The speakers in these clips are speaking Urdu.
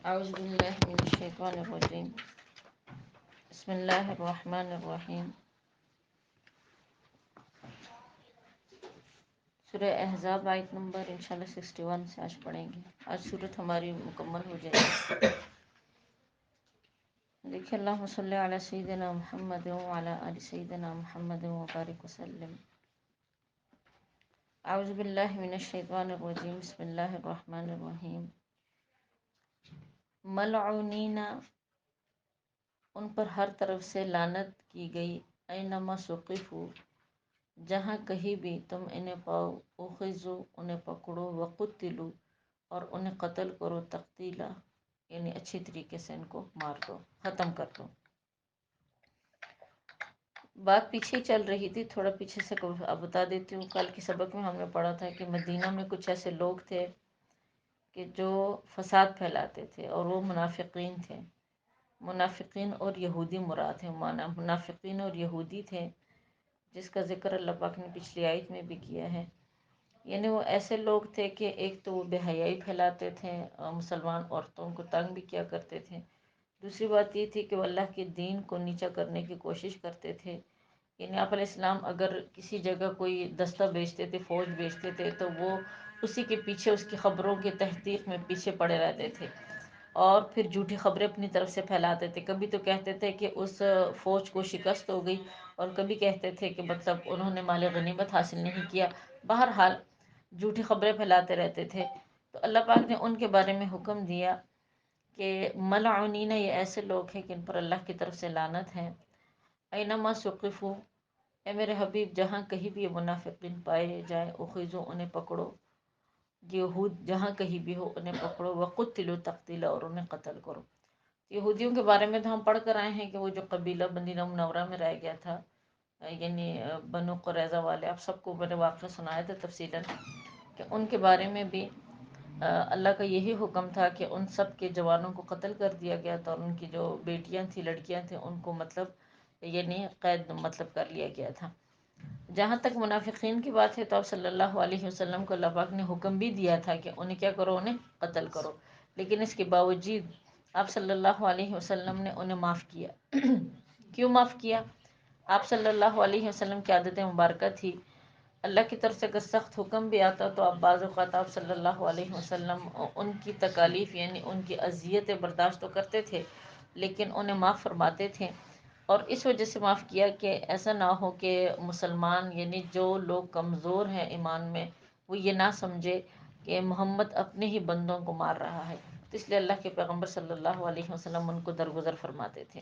اعوذ باللہ من الشیطان الرجیم بسم اللہ الرحمن الرحیم سورہ احزاب آیت نمبر انشاءاللہ 61 سے آج پڑھیں گے۔ آج صورت ہماری مکمل ہو جائے گی۔ دیکھیں، اللہم صلی علی سیدنا محمد وعلی آل سیدنا محمد وبارک وسلم۔ اعوذ باللہ من الشیطان الرجیم بسم اللہ الرحمن الرحیم۔ ملعونین، ان پر ہر طرف سے لعنت کی گئی، اینما ثقفوا، جہاں کہیں بھی تم انہیں پاؤ، اخذوا، انہیں پکڑو، وقتلوا، اور انہیں قتل کرو، تقتیلا، یعنی اچھی طریقے سے ان کو مار دو، ختم کر دو۔ بات پیچھے ہی چل رہی تھی، تھوڑا پیچھے سے اب بتا دیتی ہوں۔ کل کے سبق میں ہم نے پڑھا تھا کہ مدینہ میں کچھ ایسے لوگ تھے کہ جو فساد پھیلاتے تھے، اور وہ منافقین تھے۔ منافقین اور یہودی مراد ہیں، منافقین اور یہودی تھے، جس کا ذکر اللہ پاک نے پچھلی آیت میں بھی کیا ہے۔ یعنی وہ ایسے لوگ تھے کہ ایک تو وہ بے حیائی پھیلاتے تھے، مسلمان عورتوں کو تنگ بھی کیا کرتے تھے۔ دوسری بات یہ تھی کہ وہ اللہ کے دین کو نیچا کرنے کی کوشش کرتے تھے۔ یعنی آپ علیہ السلام اگر کسی جگہ کوئی دستہ بیچتے تھے، فوج بیچتے تھے، تو وہ اسی کے پیچھے، اس کی خبروں کی تحقیق میں پیچھے پڑے رہتے تھے، اور پھر جھوٹی خبریں اپنی طرف سے پھیلاتے تھے۔ کبھی تو کہتے تھے کہ اس فوج کو شکست ہو گئی، اور کبھی کہتے تھے کہ مطلب انہوں نے مال غنیمت حاصل نہیں کیا۔ بہرحال جھوٹی خبریں پھیلاتے رہتے تھے۔ تو اللہ پاک نے ان کے بارے میں حکم دیا کہ ملعونین، یہ ایسے لوگ ہیں کہ ان پر اللہ کی طرف سے لعنت ہے۔ اینما ثقفوا، اے میرے حبیب، جہاں کہیں بھی یہ منافقین پائے جائیں، اخذوا، انہیں پکڑو، یہود جہاں کہیں بھی ہو انہیں پکڑو، وقتلوا تقتیلا، اور انہیں قتل کرو۔ یہودیوں کے بارے میں تو ہم پڑھ کر آئے ہیں کہ وہ جو قبیلہ مدینہ منورہ میں رہ گیا تھا، یعنی بنو قریظہ والے، آپ سب کو میں نے واقعہ سنایا تھا تفصیلاً، کہ ان کے بارے میں بھی اللہ کا یہی حکم تھا کہ ان سب کے جوانوں کو قتل کر دیا گیا تھا، اور ان کی جو بیٹیاں تھیں، لڑکیاں تھیں، ان کو مطلب یعنی قید مطلب کر لیا گیا تھا۔ جہاں تک منافقین کی بات ہے تو آپ صلی اللہ علیہ وسلم کو اللہ پاک نے حکم بھی دیا تھا کہ انہیں کیا کرو، انہیں قتل کرو، لیکن اس کے باوجود آپ صلی اللہ علیہ وسلم نے انہیں معاف کیا۔ کیوں معاف کیا؟ آپ صلی اللہ علیہ وسلم کی عادت مبارکہ تھی، اللہ کی طرف سے اگر سخت حکم بھی آتا تو آپ بعض اوقات آپ صلی اللہ علیہ وسلم ان کی تکالیف، یعنی ان کی اذیتیں برداشت تو کرتے تھے، لیکن انہیں معاف فرماتے تھے۔ اور اس وجہ سے معاف کیا کہ ایسا نہ ہو کہ مسلمان، یعنی جو لوگ کمزور ہیں ایمان میں، وہ یہ نہ سمجھے کہ محمد اپنے ہی بندوں کو مار رہا ہے۔ تو اس لیے اللہ کے پیغمبر صلی اللہ علیہ وسلم ان کو درگزر فرماتے تھے۔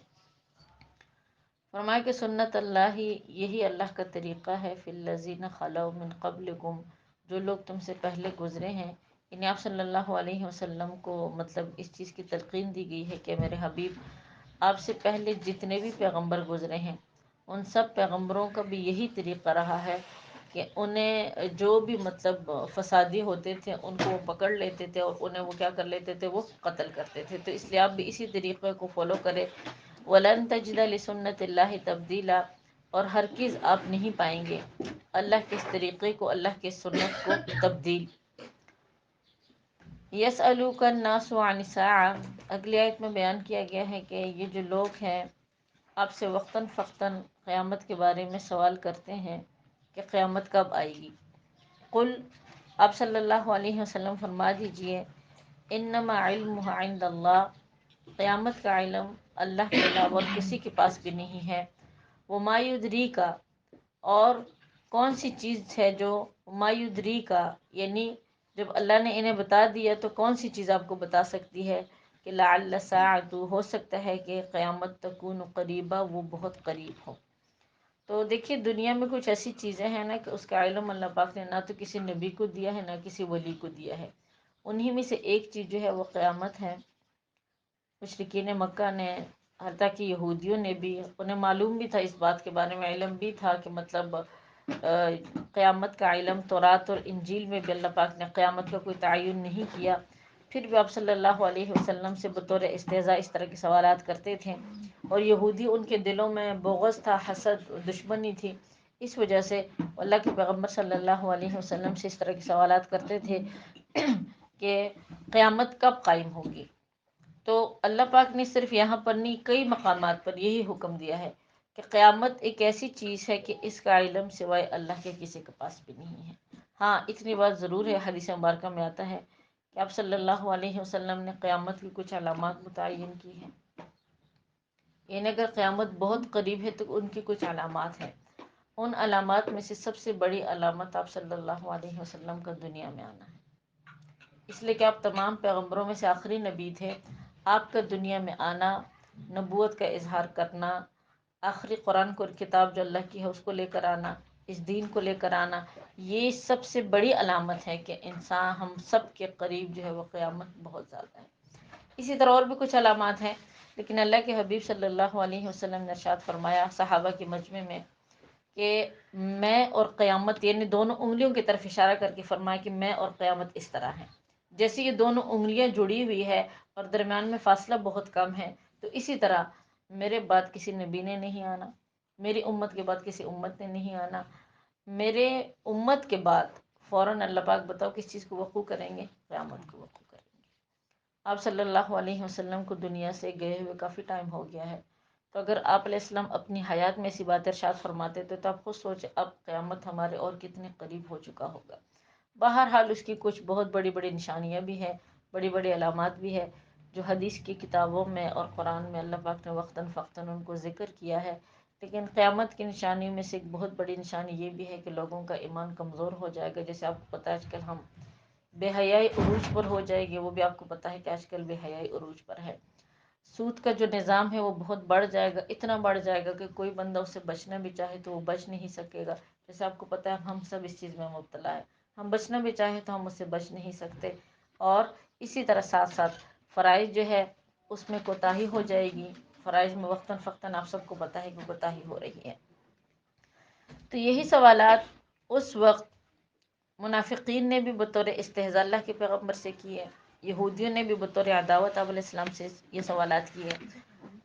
فرمایا کہ سنت اللہ، یہی اللہ کا طریقہ ہے، فی الذین خلو من قبلکم، جو لوگ تم سے پہلے گزرے ہیں۔ یعنی آپ صلی اللہ علیہ وسلم کو مطلب اس چیز کی تلقین دی گئی ہے کہ میرے حبیب، آپ سے پہلے جتنے بھی پیغمبر گزرے ہیں، ان سب پیغمبروں کا بھی یہی طریقہ رہا ہے کہ انہیں جو بھی مطلب فسادی ہوتے تھے ان کو وہ پکڑ لیتے تھے، اور انہیں وہ کیا کر لیتے تھے، وہ قتل کرتے تھے۔ تو اس لیے آپ بھی اسی طریقے کو فالو کریں۔ وَلَن تَجِدَ لِسُنَّتِ اللَّهِ تَبْدِيلًا، اور ہرگز آپ نہیں پائیں گے اللہ کے اس طریقے کو، اللہ کے سنت کو تبدیل۔ يَسْأَلُوكَ النَّاسُ عَنِ السَّاعَةِ، اگلی آیت میں بیان کیا گیا ہے کہ یہ جو لوگ ہیں آپ سے وقتاً فوقتاً قیامت کے بارے میں سوال کرتے ہیں کہ قیامت کب آئے گی۔ قل، آپ صلی اللہ علیہ وسلم فرما دیجئے، انما علمها عند اللہ، قیامت کا علم اللہ کے علاوہ اور کسی کے پاس بھی نہیں ہے۔ وما یدریک، اور کون سی چیز ہے جو ما یدریک، یعنی جب اللہ نے انہیں بتا دیا تو کون سی چیز آپ کو بتا سکتی ہے کہ لعل الساعۃ، ہو سکتا ہے کہ قیامت تکون قریبا، وہ بہت قریب ہو۔ تو دیکھیے، دنیا میں کچھ ایسی چیزیں ہیں نا کہ اس کا علم اللہ پاک نے نہ تو کسی نبی کو دیا ہے، نہ کسی ولی کو دیا ہے۔ انہی میں سے ایک چیز جو ہے وہ قیامت ہے۔ مشرکین مکہ نے، حتیٰ کہ یہودیوں نے بھی، انہیں معلوم بھی تھا اس بات کے بارے میں، علم بھی تھا کہ مطلب قیامت کا علم تورات اور انجیل میں بھی اللہ پاک نے قیامت کا کوئی تعین نہیں کیا، پھر بھی آپ صلی اللہ علیہ وسلم سے بطور استہزاء اس طرح کے سوالات کرتے تھے، اور یہودی ان کے دلوں میں بغض تھا، حسد، دشمنی تھی۔ اس وجہ سے اللہ کے پیغمبر صلی اللہ علیہ وسلم سے اس طرح کے سوالات کرتے تھے کہ قیامت کب قائم ہوگی۔ تو اللہ پاک نے صرف یہاں پر نہیں، کئی مقامات پر یہی حکم دیا ہے کہ قیامت ایک ایسی چیز ہے کہ اس کا علم سوائے اللہ کے کسی کے پاس بھی نہیں ہے۔ ہاں اتنی بات ضرور ہے، حدیث مبارکہ میں آتا ہے کہ آپ صلی اللہ علیہ وسلم نے قیامت کی کچھ علامات متعین کی ہیں، یعنی اگر قیامت بہت قریب ہے تو ان کی کچھ علامات ہیں۔ ان علامات میں سے سب سے بڑی علامت آپ صلی اللہ علیہ وسلم کا دنیا میں آنا ہے، اس لیے کہ آپ تمام پیغمبروں میں سے آخری نبی تھے۔ آپ کا دنیا میں آنا، نبوت کا اظہار کرنا، آخری قرآن کو کتاب جو اللہ کی ہے اس کو لے کر آنا، اس دین کو لے کر آنا، یہ سب سے بڑی علامت ہے کہ انسان ہم سب کے قریب جو ہے وہ قیامت بہت زیادہ ہے۔ اسی طرح اور بھی کچھ علامات ہیں، لیکن اللہ کے حبیب صلی اللہ علیہ وسلم نے ارشاد فرمایا صحابہ کے مجمع میں کہ میں اور قیامت، یعنی دونوں انگلیوں کی طرف اشارہ کر کے فرمایا کہ میں اور قیامت اس طرح ہیں، جیسے یہ دونوں انگلیاں جڑی ہوئی ہے اور درمیان میں فاصلہ بہت کم ہے، تو اسی طرح میرے بعد کسی نبی نے نہیں آنا، میری امت کے بعد کسی امت نے نہیں آنا، میرے امت کے بعد فوراً اللہ پاک بتاؤ کس چیز کو وقوع کریں گے؟ قیامت کو وقوع کریں گے۔ آپ صلی اللہ علیہ وسلم کو دنیا سے گئے ہوئے کافی ٹائم ہو گیا ہے، تو اگر آپ علیہ السلام اپنی حیات میں ایسی بات ارشاد فرماتے تھے تو آپ خود سوچیں اب قیامت ہمارے اور کتنے قریب ہو چکا ہوگا۔ بہرحال اس کی کچھ بہت بڑی بڑی نشانیاں بھی ہیں، بڑی بڑی علامات بھی ہے، جو حدیث کی کتابوں میں اور قرآن میں اللہ پاک نے وقتاً فوقتاً ان کو ذکر کیا ہے۔ لیکن قیامت کی نشانیوں میں سے ایک بہت بڑی نشانی یہ بھی ہے کہ لوگوں کا ایمان کمزور ہو جائے گا، جیسے آپ کو پتہ ہے آج کل ہم بے حیائی عروج پر ہو جائے گی، وہ بھی آپ کو پتہ ہے کہ آج کل بے حیائی عروج پر ہے۔ سود کا جو نظام ہے وہ بہت بڑھ جائے گا، اتنا بڑھ جائے گا کہ کوئی بندہ اس سے بچنا بھی چاہے تو وہ بچ نہیں سکے گا۔ جیسے آپ کو پتہ ہے ہم سب اس چیز میں مبتلا ہے، ہم بچنا بھی چاہیں تو ہم اس سے بچ نہیں سکتے۔ اور اسی طرح ساتھ ساتھ فرائض جو ہے اس میں کوتاہی ہو جائے گی، فرائض میں وقتاً فوقتاً آپ سب کو پتہ ہے کہ کوتاہی ہو رہی ہے۔ تو یہی سوالات اس وقت منافقین نے بھی بطور استہزاء اللہ کے پیغمبر سے کیے، یہودیوں نے بھی بطور عداوت آپ علیہ السلام سے یہ سوالات کیے۔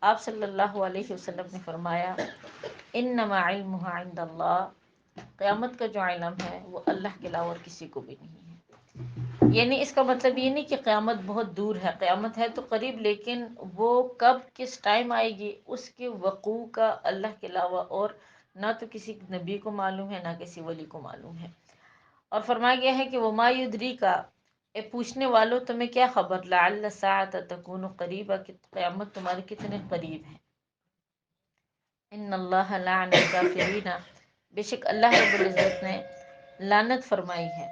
آپ صلی اللہ علیہ وسلم نے فرمایا انما علمها عند اللہ، قیامت کا جو علم ہے وہ اللہ کے علاوہ اور کسی کو بھی نہیں ہے۔ یعنی اس کا مطلب یہ نہیں کہ قیامت بہت دور ہے، قیامت ہے تو قریب، لیکن وہ کب کس ٹائم آئے گی اس کے وقوع کا اللہ کے علاوہ اور نہ تو کسی نبی کو معلوم ہے نہ کسی ولی کو معلوم ہے۔ اور فرمایا گیا ہے کہ وما یدریک، اے پوچھنے والوں تمہیں کیا خبر، لعل الساعۃ تکون قریبا، کہ قیامت تمہارے کتنے قریب ہے۔ ان اللہ لعن الکافرین، بے شک اللہ رب العزت نے لعنت فرمائی ہے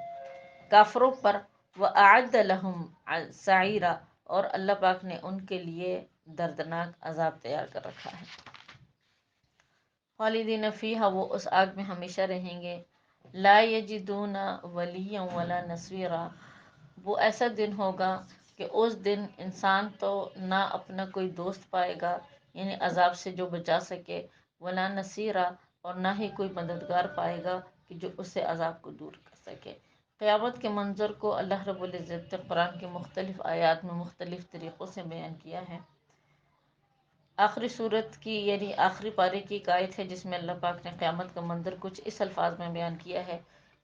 کافروں پر، وَأَعَدَّ لَهُمْ سَعِيرًا، اور اللہ پاک نے ان کے لیے دردناک عذاب تیار کر رکھا ہے۔ خالدین فیہا، وہ اس آگ میں ہمیشہ رہیں گے۔ لا یجدون ولیا ولا نصیرا، وہ ایسا دن ہوگا کہ اس دن انسان تو نہ اپنا کوئی دوست پائے گا، یعنی عذاب سے جو بچا سکے، ولا نصیرا، اور نہ ہی کوئی مددگار پائے گا کہ جو اس سے عذاب کو دور کر سکے۔ قیامت کے منظر کو اللہ رب العزت نے قرآن کے مختلف آیات میں مختلف طریقوں سے بیان کیا ہے۔ آخری صورت کی یعنی آخری پارے کی ایک آیت ہے جس میں اللہ پاک نے قیامت کا منظر کچھ اس الفاظ میں بیان کیا ہے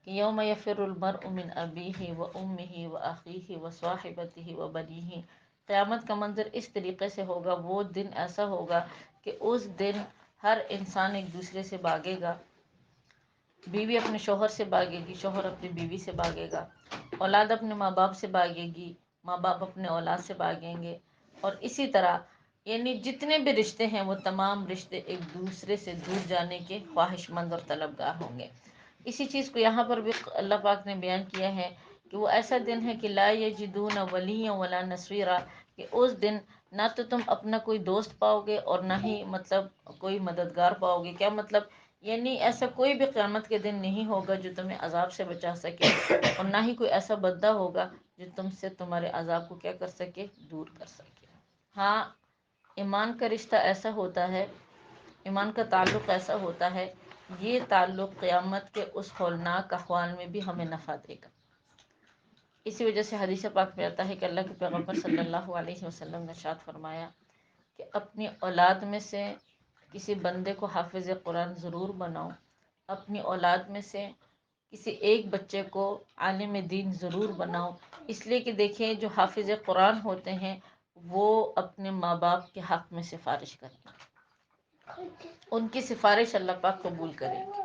کہ یوم یفر المرء من ابیہ و امہ و اخیہ و صاحبتہ و بنیہ، قیامت کا منظر اس طریقے سے ہوگا، وہ دن ایسا ہوگا کہ اس دن ہر انسان ایک دوسرے سے بھاگے گا، بیوی اپنے شوہر سے بھاگے گی، شوہر اپنی بیوی سے بھاگے گا، اولاد اپنے ماں باپ سے بھاگے گی، ماں باپ اپنے اولاد سے بھاگیں گے، اور اسی طرح یعنی جتنے بھی رشتے ہیں وہ تمام رشتے ایک دوسرے سے دور جانے کے خواہش مند اور طلبگار ہوں گے۔ اسی چیز کو یہاں پر بھی اللہ پاک نے بیان کیا ہے کہ وہ ایسا دن ہے کہ لا یجدون ولیا ولا نصیرا، کہ اس دن نہ تو تم اپنا کوئی دوست پاؤ گے اور نہ ہی مطلب کوئی مددگار پاؤ گے۔ کیا مطلب؟ یعنی ایسا کوئی بھی قیامت کے دن نہیں ہوگا جو تمہیں عذاب سے بچا سکے، اور نہ ہی کوئی ایسا بندہ ہوگا جو تم سے تمہارے عذاب کو کیا کر سکے، دور کر سکے۔ ہاں، ایمان کا رشتہ ایسا ہوتا ہے، ایمان کا تعلق ایسا ہوتا ہے، یہ تعلق قیامت کے اس ہولناک احوال میں بھی ہمیں نفع دے گا۔ اسی وجہ سے حدیث پاک میں آتا ہے کہ اللہ کے پیغمبر صلی اللہ علیہ وسلم نے ارشاد فرمایا کہ اپنی اولاد میں سے کسی بندے کو حافظ قرآن ضرور بناؤ، اپنی اولاد میں سے کسی ایک بچے کو عالم دین ضرور بناؤ، اس لیے کہ دیکھیں جو حافظ قرآن ہوتے ہیں وہ اپنے ماں باپ کے حق میں سفارش کریں، ان کی سفارش اللہ پاک قبول کریں گے۔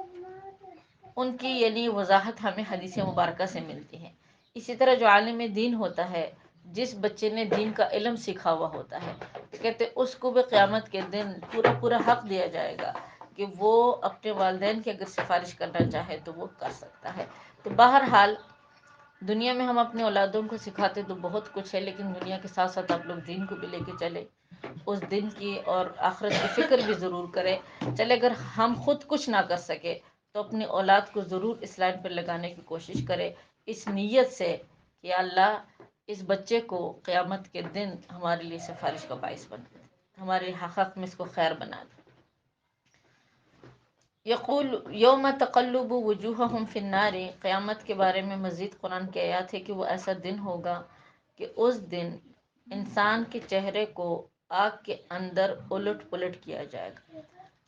ان کی یعنی وضاحت ہمیں حدیث مبارکہ سے ملتی ہے۔ اسی طرح جو عالم دین ہوتا ہے، جس بچے نے دین کا علم سیکھا ہوا ہوتا ہے، کہتے اس کو بھی قیامت کے دن پورا پورا حق دیا جائے گا کہ وہ اپنے والدین کی اگر سفارش کرنا چاہے تو وہ کر سکتا ہے۔ تو بہرحال دنیا میں ہم اپنے اولادوں کو سکھاتے تو بہت کچھ ہے، لیکن دنیا کے ساتھ ساتھ آپ لوگ دین کو بھی لے کے چلے، اس دن کی اور آخرت کی فکر بھی ضرور کرے۔ چلے اگر ہم خود کچھ نہ کر سکے تو اپنی اولاد کو ضرور اس لائن پر لگانے کی کوشش کرے، اس نیت سے کہ اللہ اس بچے کو قیامت کے دن ہمارے لیے سفارش کا باعث بنا دے، ہمارے حق میں اس کو خیر بنا دے۔ یقول یوم تقلب وجوہہم فی النار، قیامت کے بارے میں مزید قرآن کی آیات ہے کہ وہ ایسا دن ہوگا کہ اس دن انسان کے چہرے کو آگ کے اندر الٹ پلٹ کیا جائے گا۔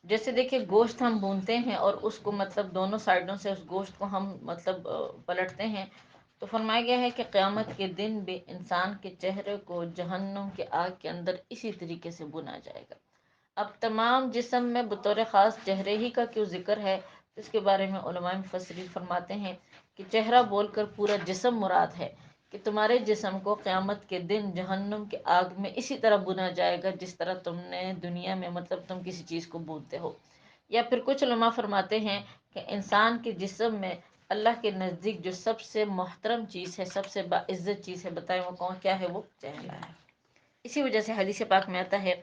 جیسے دیکھیں گوشت ہم بھونتے ہیں اور اس کو مطلب دونوں سائڈوں سے اس گوشت کو ہم مطلب پلٹتے ہیں، تو فرمایا گیا ہے کہ قیامت کے دن بھی انسان کے چہرے کو جہنم کے آگ کے اندر اسی طریقے سے بنا جائے گا۔ اب تمام جسم میں بطور خاص چہرے ہی کا کیوں ذکر ہے، اس کے بارے میں علماء مفسرین فرماتے ہیں کہ چہرہ بول کر پورا جسم مراد ہے، کہ تمہارے جسم کو قیامت کے دن جہنم کے آگ میں اسی طرح بنا جائے گا جس طرح تم نے دنیا میں مطلب تم کسی چیز کو بھونتے ہو۔ یا پھر کچھ علماء فرماتے ہیں کہ انسان کے جسم میں اللہ کے نزدیک جو سب سے محترم چیز ہے، سب سے باعزت چیز ہے، بتائیں وہ کون کیا ہے؟ وہ چہرہ ہے۔ اسی وجہ سے حدیث پاک میں آتا ہے،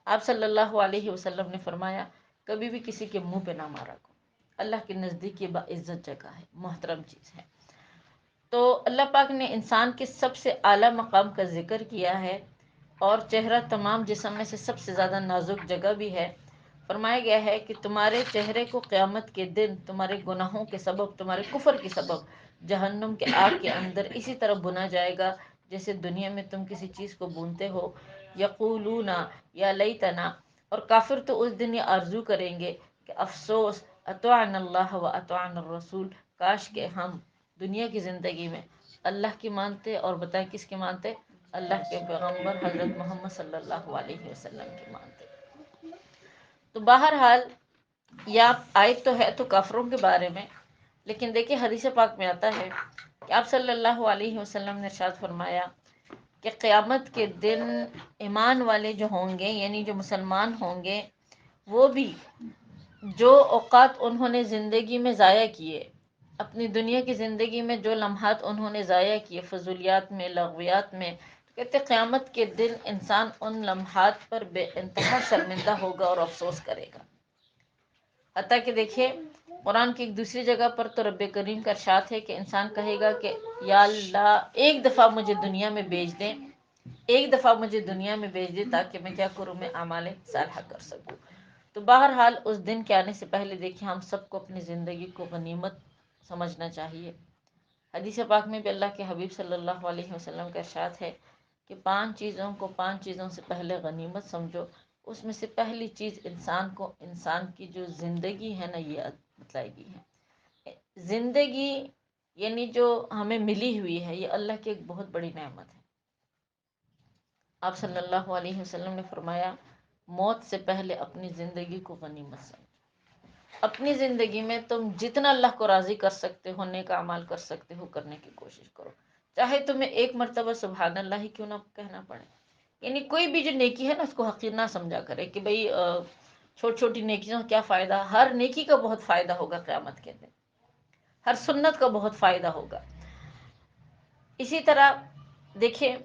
آپ صلی اللہ علیہ وسلم نے فرمایا کبھی بھی کسی کے منہ پہ نہ مارا کرو، اللہ کے نزدیک یہ باعزت جگہ ہے، محترم چیز ہے۔ تو اللہ پاک نے انسان کے سب سے اعلیٰ مقام کا ذکر کیا ہے، اور چہرہ تمام جسم میں سے سب سے زیادہ نازک جگہ بھی ہے۔ فرمایا گیا ہے کہ تمہارے چہرے کو قیامت کے دن تمہارے گناہوں کے سبب، تمہارے کفر کے سبب جہنم کے آگ کے اندر اسی طرح بنا جائے گا جیسے دنیا میں تم کسی چیز کو بھونتے ہو۔ یقولون یا لیتنا، اور کافر تو اس دن یہ آرزو کریں گے کہ افسوس، اطعنا اللہ و اطعنا الرسول، کاش کہ ہم دنیا کی زندگی میں اللہ کی مانتے اور بتائیں کس کی مانتے؟ اللہ کے پیغمبر حضرت محمد صلی اللہ علیہ وسلم کی مانتے۔ تو بہرحال یہ آیت تو ہے تو کافروں کے بارے میں، لیکن دیکھیں حدیث پاک میں آتا ہے کہ آپ صلی اللہ علیہ وسلم نے ارشاد فرمایا کہ قیامت کے دن ایمان والے جو ہوں گے، یعنی جو مسلمان ہوں گے، وہ بھی جو اوقات انہوں نے زندگی میں ضائع کیے، اپنی دنیا کی زندگی میں جو لمحات انہوں نے ضائع کیے فضولیات میں، لغویات میں، کہتے قیامت کے دن انسان ان لمحات پر بے انتہا شرمندہ ہوگا اور افسوس کرے گا۔ حتیٰ کہ دیکھیے قرآن کی ایک دوسری جگہ پر تو رب کریم کا ارشاد ہے کہ انسان کہے گا کہ یا اللہ ایک دفعہ مجھے دنیا میں بھیج دیں، ایک دفعہ مجھے دنیا میں بھیج دیں تاکہ میں کیا کروں، میں اعمال صالحہ کر سکوں۔ تو بہرحال اس دن کے آنے سے پہلے دیکھیں ہم سب کو اپنی زندگی کو غنیمت سمجھنا چاہیے۔ حدیث پاک میں بھی اللہ کے حبیب صلی اللہ علیہ وسلم کا ارشاد ہے کہ 5 چیزوں سے پہلے غنیمت سمجھو۔ اس میں سے پہلی چیز انسان کو، انسان کی جو زندگی ہے نا، یہ بتلائی گئی ہے۔ زندگی یعنی جو ہمیں ملی ہوئی ہے، یہ اللہ کی ایک بہت بڑی نعمت ہے۔ آپ صلی اللہ علیہ وسلم نے فرمایا موت سے پہلے اپنی زندگی کو غنیمت سمجھو۔ اپنی زندگی میں تم جتنا اللہ کو راضی کر سکتے ہو، نیک اعمال کر سکتے ہو، کرنے کی کوشش کرو، چاہے تمہیں ایک مرتبہ سبحان اللہ ہی کیوں نہ کہنا پڑے۔ یعنی کوئی بھی جو نیکی ہے نا، اس کو حقیر نہ سمجھا کرے کہ بھئی چھوٹی چھوٹی نیکیوں کا کیا فائدہ، ہر نیکی کا بہت فائدہ ہوگا قیامت کے دن، ہر سنت کا بہت فائدہ ہوگا۔ اسی طرح دیکھیں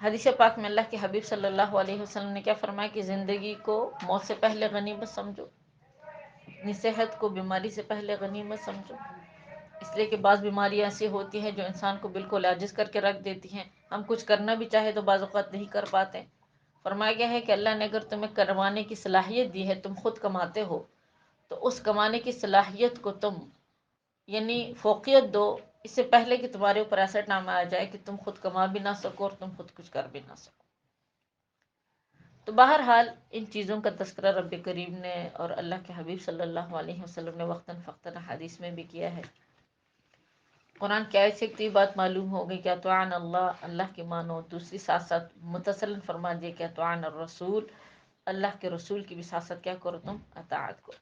حدیث پاک میں اللہ کے حبیب صلی اللہ علیہ وسلم نے کیا فرمایا کہ زندگی کو موت سے پہلے غنیمت سمجھو، اپنی صحت کو بیماری سے پہلے غنیمت سمجھو، اس لیے کہ بعض بیماریاں ایسی ہوتی ہیں جو انسان کو بالکل عاجز کر کے رکھ دیتی ہیں، ہم کچھ کرنا بھی چاہے تو بعض اوقات نہیں کر پاتے۔ فرمایا گیا ہے کہ اللہ نے اگر تمہیں کروانے کی صلاحیت دی ہے، تم خود کماتے ہو، تو اس کمانے کی صلاحیت کو تم یعنی فوقیت دو، اس سے پہلے کہ تمہارے اوپر ایسا نام آ جائے کہ تم خود کما بھی نہ سکو اور تم خود کچھ کر بھی نہ سکو۔ تو بہرحال ان چیزوں کا تذکرہ رب کریم نے اور اللہ کے حبیب صلی اللہ علیہ وسلم نے وقتاً فوقتاً حدیث میں بھی کیا ہے۔ قرآن کی آیت سے ایک تو یہ بات معلوم ہو گئی کہ اطاعن اللہ، اللہ کے مانو، دوسری ساتھ ساتھ متصلاً فرما دیا کہ اطاعن الرسول، اللہ کے رسول کی بھی ساتھ ساتھ کیا کرو تم، اطاعت کرو۔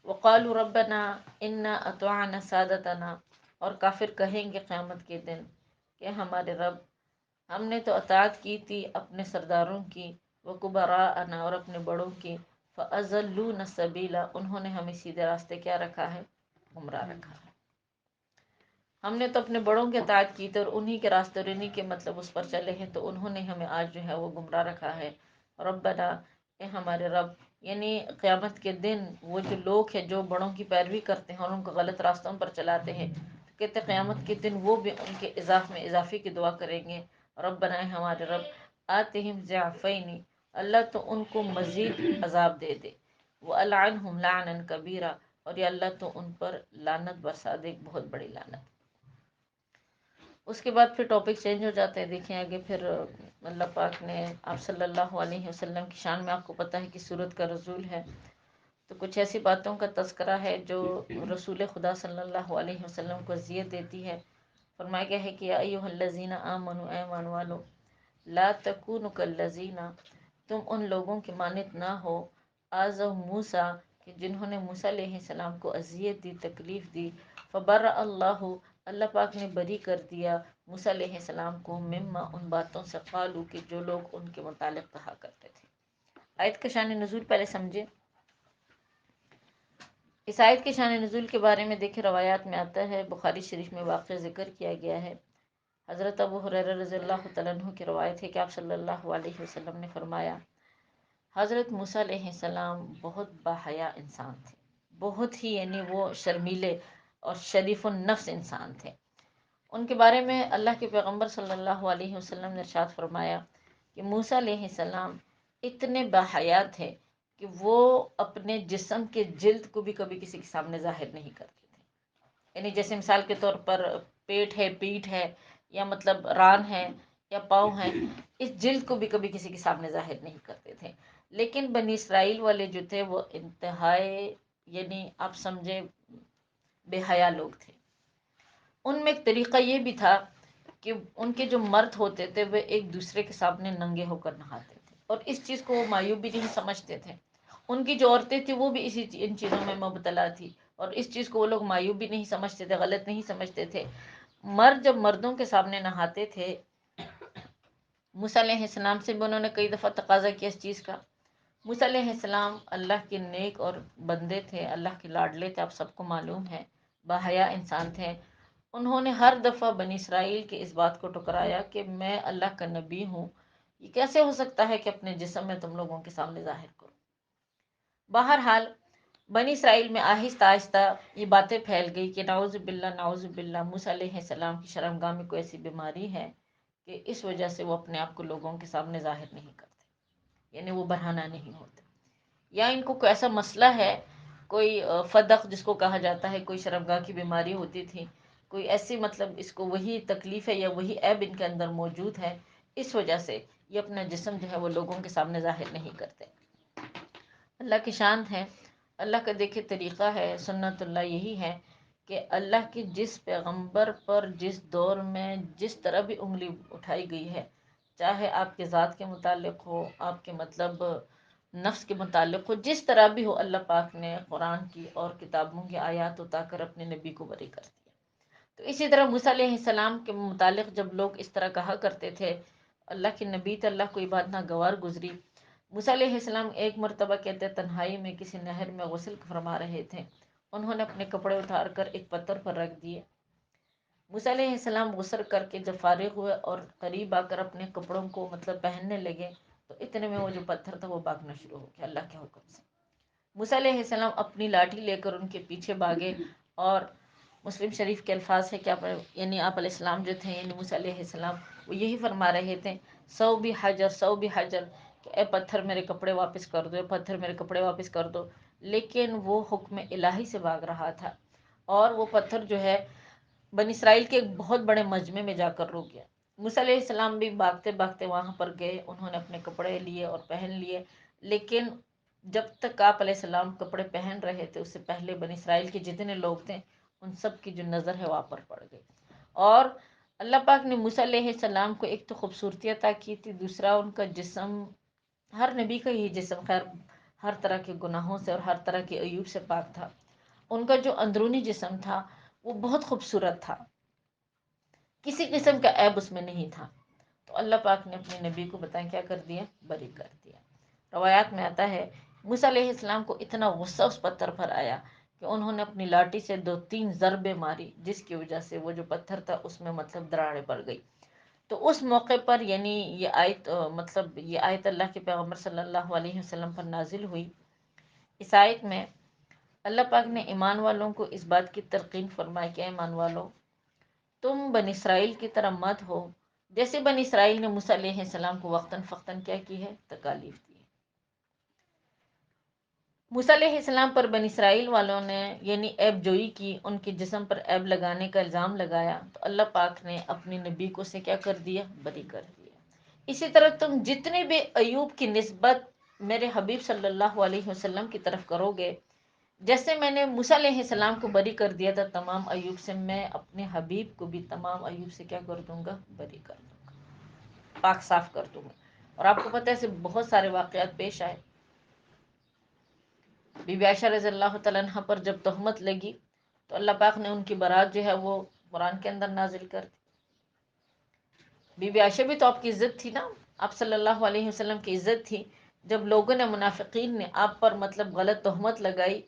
وقالوا ربنا انا اطعنا سادتنا، اور کافر کہیں گے قیامت کے دن کہ ہمارے رب، ہم نے تو اطاعت کی تھی اپنے سرداروں کی، وکبراءنا، اور اپنے بڑوں کی، فاضلونا السبیلا، انہوں نے ہمیں سیدھے راستے کیا رکھا ہے، گمراہ رکھا ہے۔ ہم نے تو اپنے بڑوں کے اطاعت کی تھی اور انہی کے راستے اور انہی کے مطلب اس پر چلے ہیں، تو انہوں نے ہمیں آج جو ہے وہ گمراہ رکھا ہے۔ ربنا، اے ہمارے رب، یعنی قیامت کے دن وہ جو لوگ ہیں جو بڑوں کی پیروی کرتے ہیں اور ان کو غلط راستوں پر چلاتے ہیں، کہتے ہیں قیامت کے دن وہ بھی ان کے میں اضافے کی دعا کریں گے۔ ربنا، اے ہمارے رب، آتہم ضعفین، اللہ تو ان کو مزید عذاب دے دے، وَأَلْعَنْهُمْ لَعْنًا كَبِيرًا، اور یا اللہ تو ان پر لعنت برسا دے، ایک بہت بڑی لعنت۔ اس کے بعد پھر ٹاپک چینج ہو جاتے ہیں، دیکھیں آگے پھر اللہ پاک نے آپ صلی اللہ علیہ وسلم کی شان میں، آپ کو پتہ ہے کہ سورت کا نزول ہے، تو کچھ ایسی باتوں کا تذکرہ ہے جو رسول خدا صلی اللہ علیہ وسلم کو اذیت دیتی ہے۔ فرمایا گیا ہے کہ یا ایھا الذین آمنوا، اے ایمان والو، لا تکونوا کالذین، تم ان لوگوں کی مانند نہ ہو، آذوا موسیٰ، کہ جنہوں نے موسیٰ علیہ السلام کو اذیت دی، تکلیف دی، فبرأ اللہ، اللہ پاک نے بری کر دیا موسیٰ علیہ السلام کو، مما، ان باتوں سے، قالوا، کہ جو لوگ ان کے متعلق کہا کرتے تھے۔ آیت کا شان نزول پہلے سمجھے۔ اس آیت کے شان نزول کے بارے میں دیکھیں، روایات میں آتا ہے، بخاری شریف میں واقعہ ذکر کیا گیا ہے۔ حضرت ابو ہریرہ رضی اللہ تعالیٰ عنہ کی روایت ہے کہ آپ صلی اللہ علیہ وسلم نے فرمایا، حضرت موسیٰ علیہ السلام بہت باحیا انسان تھے، بہت ہی، یعنی وہ شرمیلے اور شریف النفس انسان تھے۔ ان کے بارے میں اللہ کے پیغمبر صلی اللہ علیہ وسلم نے ارشاد فرمایا کہ موسیٰ علیہ السلام اتنے باحیا تھے کہ وہ اپنے جسم کے جلد کو بھی کبھی کسی کے سامنے ظاہر نہیں کرتے تھے، یعنی جیسے مثال کے طور پر پیٹ ہے، پیٹھ ہے، یا مطلب ران ہے یا پاؤں ہے، اس جلد کو بھی کبھی کسی کے سامنے ظاہر نہیں کرتے تھے۔ لیکن بنی اسرائیل والے جو تھے وہ انتہائی، یعنی آپ سمجھے، بے حیا لوگ تھے۔ ان میں ایک طریقہ یہ بھی تھا کہ ان کے جو مرد ہوتے تھے وہ ایک دوسرے کے سامنے ننگے ہو کر نہاتے تھے، اور اس چیز کو وہ معیوب بھی نہیں سمجھتے تھے۔ ان کی جو عورتیں تھیں وہ بھی ان چیزوں میں مبتلا تھی، اور اس چیز کو وہ لوگ معیوب بھی نہیں سمجھتے تھے، غلط نہیں سمجھتے تھے۔ مرد جب مردوں کے سامنے نہاتے تھے، موسیٰ علیہ السلام سے بھی انہوں نے کئی دفعہ تقاضا کیا اس چیز کا۔ موسیٰ علیہ السلام اللہ کے نیک اور بندے تھے، اللہ کے لاڈلے تھے، آپ سب کو معلوم ہے، باحیا انسان تھے۔ انہوں نے ہر دفعہ بنی اسرائیل کے اس بات کو ٹکرایا کہ میں اللہ کا نبی ہوں، یہ کیسے ہو سکتا ہے کہ اپنے جسم میں تم لوگوں کے سامنے ظاہر کرو۔ بہرحال بنی اسرائیل میں آہستہ آہستہ یہ باتیں پھیل گئی کہ نعوذ باللہ، نعوذ باللہ، موسیٰ علیہ السلام کی شرمگاہ میں کوئی ایسی بیماری ہے کہ اس وجہ سے وہ اپنے آپ کو لوگوں کے سامنے ظاہر نہیں کرتے، یعنی وہ بڑھانا نہیں ہوتے، یا ان کو کوئی ایسا مسئلہ ہے، کوئی فدق جس کو کہا جاتا ہے، کوئی شرمگاہ کی بیماری ہوتی تھی، کوئی ایسی مطلب اس کو وہی تکلیف ہے یا وہی عیب ان کے اندر موجود ہے، اس وجہ سے یہ اپنا جسم جو ہے وہ لوگوں کے سامنے ظاہر نہیں کرتے۔ اللہ کی شان ہے، اللہ کا دیکھے طریقہ ہے، سنت اللہ یہی ہے کہ اللہ کی جس پیغمبر پر جس دور میں جس طرح بھی انگلی اٹھائی گئی ہے، چاہے آپ کے ذات کے متعلق ہو، آپ کے مطلب نفس کے متعلق ہو، جس طرح بھی ہو، اللہ پاک نے قرآن کی اور کتابوں کی آیات اتا کر اپنے نبی کو بری کر دیا۔ تو اسی طرح موسیٰ علیہ السلام کے متعلق جب لوگ اس طرح کہا کرتے تھے، اللہ کے نبی تو اللہ کوئی بات ناگوار گزری۔ موسیٰ علیہ السلام ایک مرتبہ کہتے تنہائی میں کسی نہر میں غسل فرما رہے تھے، انہوں نے اپنے کپڑے اتار کر ایک پتھر پر رکھ دیے۔ موسیٰ علیہ السلام غسل کر کے جب فارغ ہوئے اور قریب آ کر اپنے کپڑوں کو مطلب پہننے لگے، تو اتنے میں وہ جو پتھر تھا وہ بھاگنا شروع ہو گیا اللہ کے حکم سے۔ موسیٰ علیہ السلام اپنی لاٹھی لے کر ان کے پیچھے بھاگے، اور مسلم شریف کے الفاظ ہے کہ یعنی آپ علیہ السلام جو تھے، یعنی موسیٰ علیہ السلام، وہ یہی فرما رہے تھے، سو بھی حجر، سو بھی حجر، کہ اے پتھر میرے کپڑے واپس کر دو، اے پتھر میرے کپڑے واپس کر دو۔ لیکن وہ حکم الہی سے بھاگ رہا تھا، اور وہ پتھر جو ہے بنی اسرائیل کے ایک بہت بڑے مجمع میں جا کر رک گیا۔ موسیٰ علیہ السلام بھی بھاگتے بھاگتے وہاں پر گئے، انہوں نے اپنے کپڑے لیے اور پہن لیے، لیکن جب تک آپ علیہ السلام کپڑے پہن رہے تھے، اس سے پہلے بنی اسرائیل کے جتنے لوگ تھے ان سب کی جو نظر ہے وہاں پر پڑ گئی. اور اللہ پاک نے موسیٰ علیہ السلام کو ایک تو خوبصورتی عطا کی تھی، دوسرا ان کا جسم، ہر نبی کا یہ جسم خیر ہر طرح کے گناہوں سے اور ہر طرح کے عیوب سے پاک تھا. ان کا جو اندرونی جسم تھا وہ بہت خوبصورت تھا، کسی قسم کا عیب اس میں نہیں تھا. تو اللہ پاک نے اپنے نبی کو بتائیں کیا کر دیا، بری کر دیا. روایات میں آتا ہے موسیٰ علیہ السلام کو اتنا غصہ اس پتھر پر آیا کہ انہوں نے اپنی لاٹھی سے 2-3 ضربیں ماری، جس کی وجہ سے وہ جو پتھر تھا اس میں مطلب دراڑیں پڑ گئی. تو اس موقع پر یعنی یہ آیت اللہ کے پیغمبر صلی اللہ علیہ وسلم پر نازل ہوئی. اس آیت میں اللہ پاک نے ایمان والوں کو اس بات کی تلقین فرمائی کہ ایمان والوں، تم بنی اسرائیل کی طرح مت ہو جیسے بنی اسرائیل نے موسیٰ علیہ السلام کو وقتاً فوقتاً کیا کی ہے، تکالیف دی. موسیٰ علیہ السلام پر بنی اسرائیل والوں نے یعنی عیب جوئی کی، ان کے جسم پر عیب لگانے کا الزام لگایا، تو اللہ پاک نے اپنے نبی کو سے کیا کر دیا، بری کر دیا. اسی طرح تم جتنے بھی ایوب کی نسبت میرے حبیب صلی اللہ علیہ وسلم کی طرف کرو گے، جیسے میں نے موسیٰ علیہ السلام کو بری کر دیا تھا تمام ایوب سے، میں اپنے حبیب کو بھی تمام ایوب سے کیا کر دوں گا، بری کر دوں گا، پاک صاف کر دوں گا. اور آپ کو پتہ ہے ایسے بہت سارے واقعات پیش آئے. بی بی عائشہ رضی اللہ تعالیٰ عنہ پر جب تہمت لگی تو اللہ پاک نے ان کی برات جو ہے وہ قرآن کے اندر نازل کر دی. بی بی عائشہ بھی تو آپ کی عزت تھی نا، آپ صلی اللہ علیہ وسلم کی عزت تھی. جب لوگوں نے، منافقین نے آپ پر مطلب غلط تہمت لگائی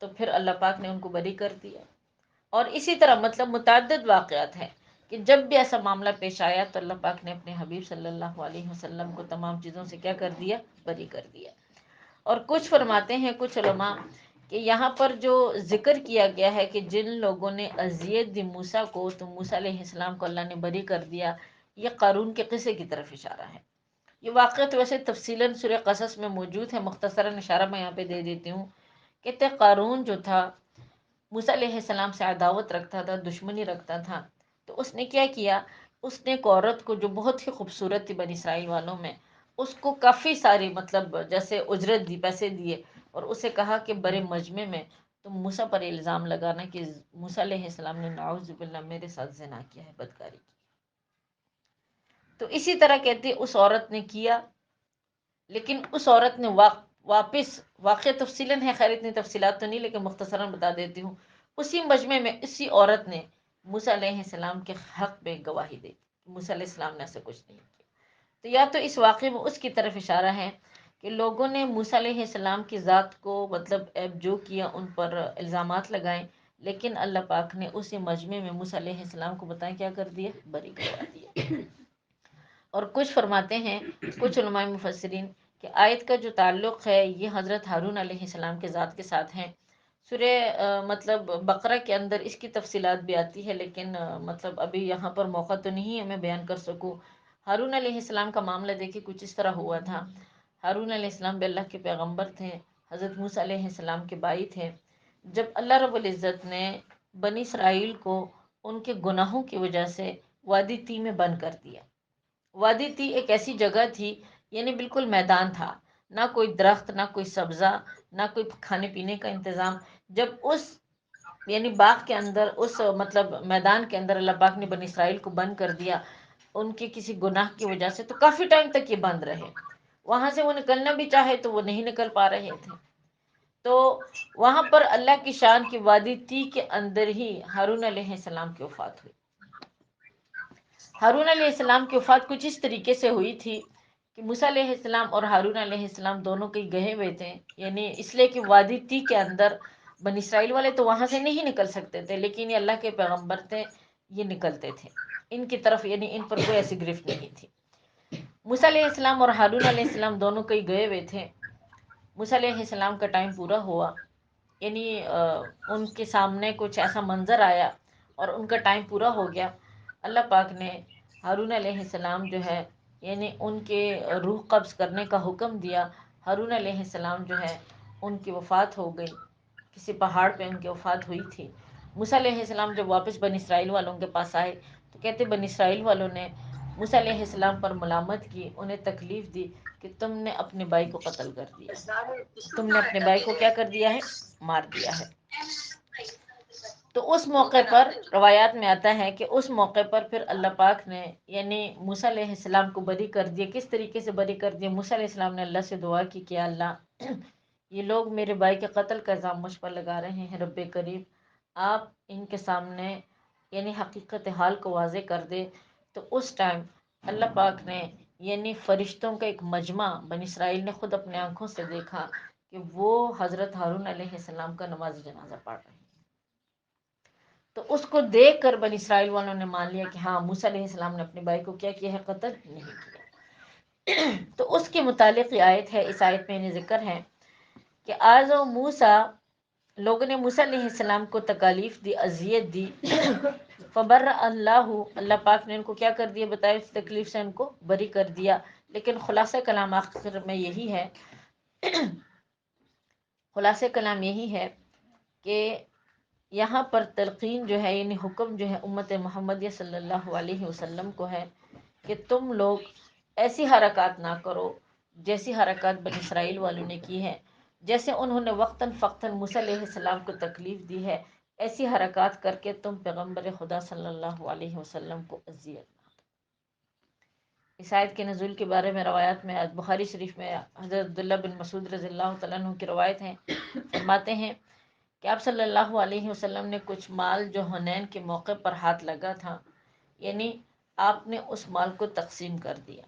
تو پھر اللہ پاک نے ان کو بری کر دیا. اور اسی طرح مطلب متعدد واقعات ہیں کہ جب بھی ایسا معاملہ پیش آیا تو اللہ پاک نے اپنے حبیب صلی اللہ علیہ وسلم کو تمام چیزوں سے کیا کر دیا، بری کر دیا. اور کچھ فرماتے ہیں کچھ علماء کہ یہاں پر جو ذکر کیا گیا ہے کہ جن لوگوں نے اذیت دی موسیٰ کو تو موسیٰ علیہ السلام کو اللہ نے بری کر دیا، یہ قارون کے قصے کی طرف اشارہ ہے. یہ واقعہ تو ویسے تفصیلاً سورہ قصص میں موجود ہے، مختصراً اشارہ میں یہاں پہ دے دیتی ہوں. کہتے قارون جو تھا موسیٰ علیہ السلام سے عداوت رکھتا تھا، دشمنی رکھتا تھا. تو اس نے کیا کیا، اس نے ایک عورت کو جو بہت ہی خوبصورت تھی بنی اسرائیل والوں میں، اس کو کافی ساری مطلب جیسے اجرت دی، پیسے دیے، اور اسے کہا کہ بڑے مجمع میں تم موسیٰ پر الزام لگانا کہ موسیٰ علیہ السلام نے نعوذ باللہ میرے ساتھ زنا کیا ہے، بدکاری کی. تو اسی طرح کہتے اس عورت نے کیا، لیکن اس عورت نے واپس، واقعہ تفصیلاً ہے، خیر اتنی تفصیلات تو نہیں لیکن مختصراً بتا دیتی ہوں. اسی مجمع میں اسی عورت نے موسیٰ علیہ السلام کے حق میں گواہی دی کہ موسیٰ علیہ السلام نے ایسا کچھ نہیں کیا. تو یا تو اس واقعے میں اس کی طرف اشارہ ہے کہ لوگوں نے موسیٰ علیہ السلام کی ذات کو مطلب عیب جو کیا، ان پر الزامات لگائیں، لیکن اللہ پاک نے اسی مجمع میں موسیٰ علیہ السلام کو بتائیں کیا کر دیا، بری کروا دیا. اور کچھ فرماتے ہیں کچھ علماء مفسرین کہ آیت کا جو تعلق ہے یہ حضرت ہارون علیہ السلام کے ذات کے ساتھ ہیں. سورہ مطلب بقرہ کے اندر اس کی تفصیلات بھی آتی ہے، لیکن مطلب ابھی یہاں پر موقع تو نہیں ہے میں بیان کر سکوں. ہارون علیہ السلام کا معاملہ دیکھیں کچھ اس طرح ہوا تھا. ہارون علیہ السلام بھی اللہ کے پیغمبر تھے، حضرت موسیٰ علیہ السلام کے بھائی تھے. جب اللہ رب العزت نے بنی اسرائیل کو ان کے گناہوں کی وجہ سے وادی تی میں بند کر دیا. وادی تی ایک ایسی جگہ تھی یعنی بالکل میدان تھا، نہ کوئی درخت، نہ کوئی سبزہ، نہ کوئی کھانے پینے کا انتظام. جب اس یعنی باغ کے اندر، اس مطلب میدان کے اندر اللہ پاک نے بنی اسرائیل کو بند کر دیا ان کے کسی گناہ کی وجہ سے، تو کافی ٹائم تک یہ بند رہے. وہاں سے وہ نکلنا بھی چاہے تو وہ نہیں نکل پا رہے تھے. تو وہاں پر اللہ کی شان کی وادی تی کے اندر ہی ہارون علیہ السلام کی وفات ہوئی. ہارون علیہ السلام کی وفات کچھ اس طریقے سے ہوئی تھی کہ موسیٰ علیہ السلام اور ہارون علیہ السلام دونوں کہیں گئے ہوئے تھے، یعنی اس لیے کہ وادی تی کے اندر بنی اسرائیل والے تو وہاں سے نہیں نکل سکتے تھے، لیکن یہ اللہ کے پیغمبر تھے، یہ نکلتے تھے ان کی طرف، یعنی ان پر کوئی ایسی گرفت نہیں تھی. موسیٰ علیہ السلام اور ہارون علیہ السلام دونوں کہیں گئے ہوئے تھے. موسیٰ علیہ السلام کا ٹائم پورا ہوا، یعنی ان کے سامنے کچھ ایسا منظر آیا اور ان کا ٹائم پورا ہو گیا. اللہ پاک نے ہارون علیہ السلام جو ہے یعنی ان کے روح قبض کرنے کا حکم دیا. ہارون علیہ السلام جو ہے ان کی وفات ہو گئی، کسی پہاڑ پہ ان کی وفات ہوئی تھی. موسیٰ علیہ السلام جب واپس بنی اسرائیل والوں کے پاس آئے تو کہتے بنی اسرائیل والوں نے موسیٰ علیہ السلام پر ملامت کی، انہیں تکلیف دی کہ تم نے اپنے بھائی کو قتل کر دیا، تم نے اپنے بھائی کو کیا کر دیا ہے، مار دیا ہے. تو اس موقع پر روایات میں آتا ہے کہ اس موقع پر پھر اللہ پاک نے یعنی موسیٰ علیہ السلام کو بری کر دیا. کس طریقے سے بری کر دیا؟ موسیٰ علیہ السلام نے اللہ سے دعا کی کہ اللہ یہ لوگ میرے بھائی کے قتل کا الزام مجھ پر لگا رہے ہیں، رب کریم آپ ان کے سامنے یعنی حقیقت حال کو واضح کر دے. تو اس ٹائم اللہ پاک نے یعنی فرشتوں کا ایک مجمع بنی اسرائیل نے خود اپنے آنکھوں سے دیکھا کہ وہ حضرت ہارون علیہ السلام کا نماز جنازہ پڑھ رہے ہیں. تو اس کو دیکھ کر بنی اسرائیل والوں نے مان لیا کہ ہاں موسیٰ علیہ السلام نے اپنے بھائی کو کیا کیا ہے؟ قتل نہیں کیا. تو اس کے متعلق یہ آیت ہے. اس آیت میں انہیں ذکر ہے کہ آج و موسیٰ، لوگوں نے موسیٰ علیہ السلام کو تکالیف دی، اذیت دی. فبر اللہ، اللہ پاک نے ان کو کیا کر دیا؟ بتایا اس تکلیف سے ان کو بری کر دیا. لیکن خلاصہ کلام آخر میں یہی ہے، خلاصہ کلام یہی ہے کہ یہاں پر تلقین جو ہے یعنی حکم جو ہے امت محمدیہ صلی اللہ علیہ وسلم کو ہے کہ تم لوگ ایسی حرکات نہ کرو جیسی حرکات بنی اسرائیل والوں نے کی ہے. جیسے انہوں نے وقتاً فقتاً موسیٰ علیہ السلام کو تکلیف دی ہے، ایسی حرکات کر کے تم پیغمبر خدا صلی اللہ علیہ وسلم کو اذیت نہ دو. اس آیت کے نزول کے بارے میں روایات میں بخاری شریف میں حضرت عبداللہ بن مسعود رضی اللہ تعالیٰ عنہ کی روایت ہے. فرماتے ہیں کہ آپ صلی اللہ علیہ وسلم نے کچھ مال جو حنین کے موقع پر ہاتھ لگا تھا یعنی آپ نے اس مال کو تقسیم کر دیا.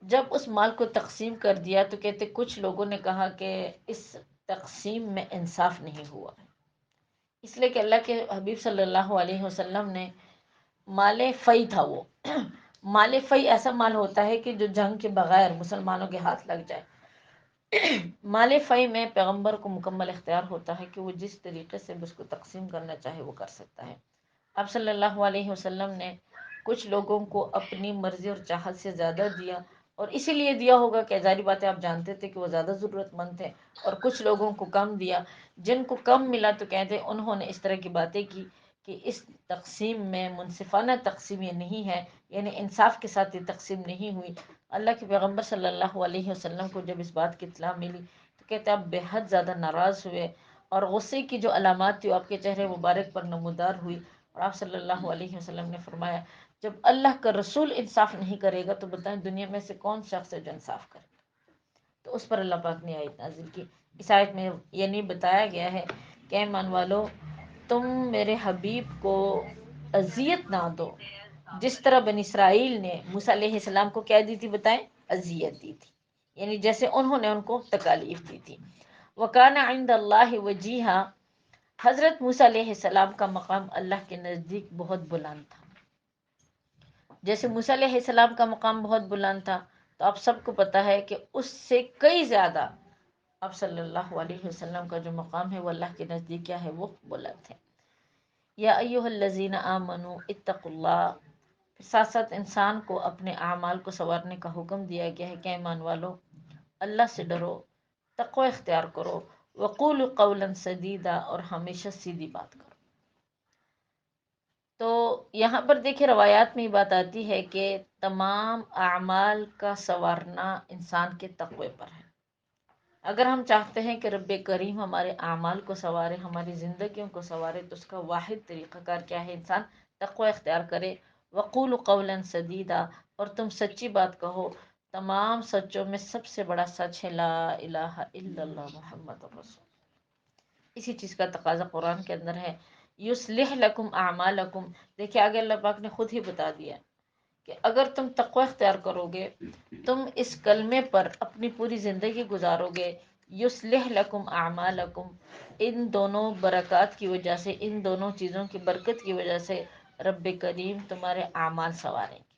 جب اس مال کو تقسیم کر دیا تو کہتے کچھ لوگوں نے کہا کہ اس تقسیم میں انصاف نہیں ہوا، اس لیے کہ اللہ کے حبیب صلی اللہ علیہ وسلم نے مال فی تھا، وہ مال فی ایسا مال ہوتا ہے کہ جو جنگ کے بغیر مسلمانوں کے ہاتھ لگ جائے. مال فی میں پیغمبر کو مکمل اختیار ہوتا ہے کہ وہ جس طریقے سے اس کو تقسیم کرنا چاہے وہ کر سکتا ہے. اب صلی اللہ علیہ وسلم نے کچھ لوگوں کو اپنی مرضی اور چاہت سے زیادہ دیا، اور اسی لیے دیا ہوگا کہ ظاہری بات ہے آپ جانتے تھے کہ وہ زیادہ ضرورت مند تھے، اور کچھ لوگوں کو کم دیا. جن کو کم ملا تو کہتے انہوں نے اس طرح کی باتیں کی کہ اس تقسیم میں منصفانہ تقسیم یہ نہیں ہے، یعنی انصاف کے ساتھ یہ تقسیم نہیں ہوئی. اللہ کے پیغمبر صلی اللہ علیہ وسلم کو جب اس بات کی اطلاع ملی تو کہتے آپ بے حد زیادہ ناراض ہوئے، اور غصے کی جو علامات تھی وہ آپ کے چہرے مبارک پر نمودار ہوئی. اور آپ صلی اللہ علیہ وسلم نے فرمایا جب اللہ کا رسول انصاف نہیں کرے گا تو بتائیں دنیا میں سے کون شخص ہے جو انصاف کرے گا؟ تو اس پر اللہ پاک نے آیت نازل کی. اس آیت میں یعنی بتایا گیا ہے کہ ایمان والو تم میرے حبیب کو اذیت نہ دو جس طرح بنی اسرائیل نے موسیٰ علیہ السلام کو کیا دی تھی؟ بتائیں، اذیت دی تھی، یعنی جیسے انہوں نے ان کو تکالیف دی تھی. وَكَانَ عِندَ اللَّهِ وَجِيهًا، حضرت موسیٰ علیہ السلام کا مقام اللہ کے نزدیک بہت بلند تھا. جیسے موسیٰ علیہ السلام کا مقام بہت بلند تھا تو آپ سب کو پتہ ہے کہ اس سے کئی زیادہ اب صلی اللہ علیہ وسلم کا جو مقام ہے وہ اللہ کے نزدیک کیا ہے؟ وہ بلند ہے. یا ایھا الذین آمنوا اتقوا اللہ، ساتھ ساتھ انسان کو اپنے اعمال کو سنوارنے کا حکم دیا گیا ہے کہ ایمان والو اللہ سے ڈرو، تقوی اختیار کرو، وقولوا قولا سدیدا، اور ہمیشہ سیدھی بات کرو. تو یہاں پر دیکھیں روایات میں یہ بات آتی ہے کہ تمام اعمال کا سنوارنا انسان کے تقوی پر ہے. اگر ہم چاہتے ہیں کہ رب کریم ہمارے اعمال کو سنوارے، ہماری زندگیوں کو سنوارے، تو اس کا واحد طریقہ کار کیا ہے؟ انسان تقوی اختیار کرے. وقولوا قولا سدیدا، اور تم سچی بات کہو. تمام سچوں میں سب سے بڑا سچ ہے لا الہ الا اللہ محمد رسول. اسی چیز کا تقاضا قرآن کے اندر ہے. یصلح لکم اعمالکم، دیکھیں آگے اللہ پاک نے خود ہی بتا دیا کہ اگر تم تقوی اختیار کرو گے، تم اس کلمے پر اپنی پوری زندگی گزارو گے، یصلح لکم اعمالکم، ان دونوں برکات کی وجہ سے، ان دونوں چیزوں کی برکت کی وجہ سے رب کریم تمہارے اعمال سنواریں گے.